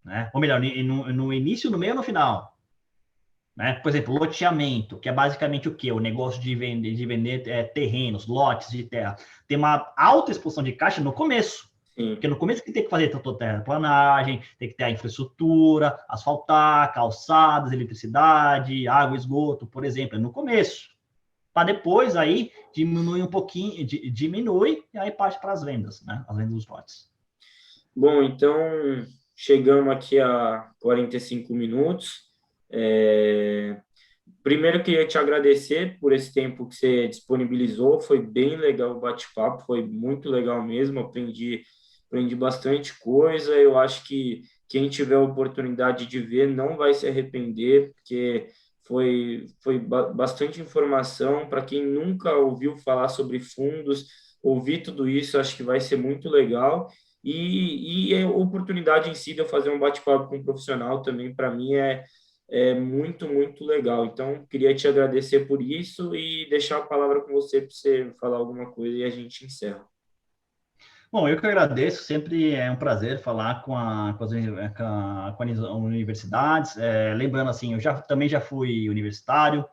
Né? Ou melhor, no início, no meio ou no final? Né? Por exemplo, loteamento, que é basicamente o quê? O negócio de vender terrenos, lotes de terra. Tem uma alta exposição de caixa no começo. Sim. Porque no começo que tem que fazer toda a terraplanagem, tem que ter a infraestrutura, asfaltar, calçadas, eletricidade, água, esgoto, por exemplo, é no começo. Para depois aí diminuir um pouquinho, diminui e aí parte para as vendas, né? As vendas dos lotes. Bom, então chegamos aqui a 45 minutos. Primeiro, queria te agradecer por esse tempo que você disponibilizou. Foi bem legal o bate-papo, foi muito legal mesmo. Aprendi bastante coisa. Eu acho que quem tiver a oportunidade de ver não vai se arrepender, porque foi bastante informação. Para quem nunca ouviu falar sobre fundos, ouvir tudo isso, acho que vai ser muito legal. E a oportunidade em si de eu fazer um bate-papo com um profissional também, para mim, é muito, muito legal. Então, queria te agradecer por isso e deixar a palavra com você para você falar alguma coisa e a gente encerra. Bom, eu que agradeço, sempre é um prazer falar com as universidades. Lembrando, assim, também já fui universitário,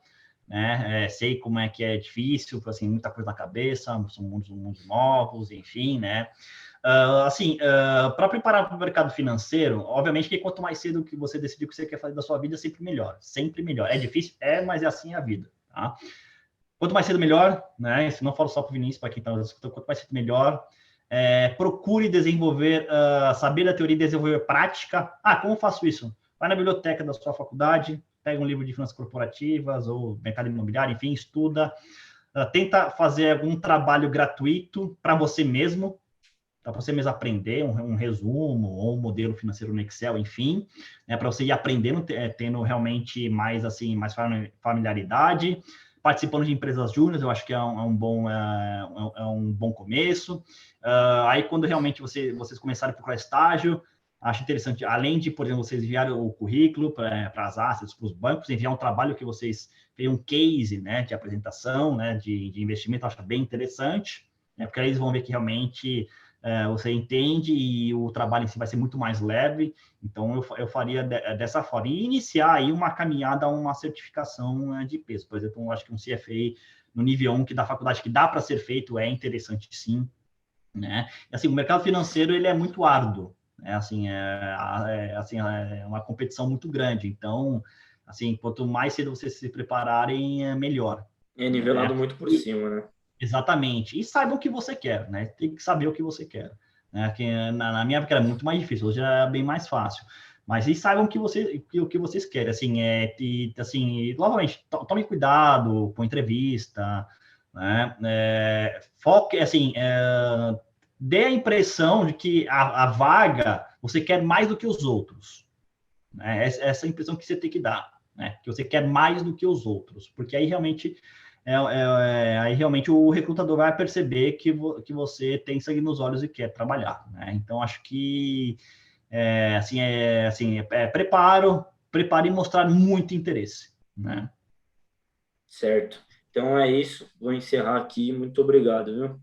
né? Sei como é que é difícil, assim, muita coisa na cabeça, são mundos novos, enfim, né? Para preparar para o mercado financeiro, obviamente que quanto mais cedo que você decidir o que você quer fazer da sua vida, sempre melhor, sempre melhor. É difícil? Mas é assim a vida, tá? Quanto mais cedo, melhor, né? Isso não falo só para o Vinícius, para quem está escutando, quanto mais cedo, melhor. Procure desenvolver, saber da teoria e desenvolver prática. Como faço isso? Vai na biblioteca da sua faculdade, pega um livro de finanças corporativas ou mercado imobiliário, enfim, estuda. Tenta fazer algum trabalho gratuito para você mesmo aprender um resumo ou um modelo financeiro no Excel, enfim, né, para você ir aprendendo, tendo realmente mais familiaridade. Participando de empresas júniores, eu acho que é um bom começo. Aí, quando realmente vocês começarem a procurar estágio, acho interessante, além de, por exemplo, vocês enviarem o currículo para as assets, para os bancos, enviar um trabalho que vocês têm um case, né, de apresentação, né, de investimento, acho bem interessante, né, porque aí eles vão ver que realmente você entende e o trabalho em si vai ser muito mais leve. Então, eu faria dessa forma. E iniciar aí uma caminhada a uma certificação de peso. Por exemplo, eu acho que um CFA no nível 1 que da faculdade que dá para ser feito é interessante, sim. Né? E, assim, o mercado financeiro ele é muito árduo. Né? É uma competição muito grande. Então, assim, quanto mais cedo vocês se prepararem, melhor. É nivelado muito por cima, né? Exatamente. E saiba o que você quer, né? Tem que saber o que você quer. Né? Que na minha época era muito mais difícil, hoje é bem mais fácil. Mas e saibam o que vocês querem. Assim, novamente, tome cuidado com entrevista, né? Foque, assim, dê a impressão de que a vaga você quer mais do que os outros. Né? Essa impressão que você tem que dar, né? Que você quer mais do que os outros, porque aí realmente o recrutador vai perceber que você tem sangue nos olhos e quer trabalhar, né? Então, acho que prepare e mostrar muito interesse, né? Certo. Então é isso. Vou encerrar aqui. Muito obrigado, viu?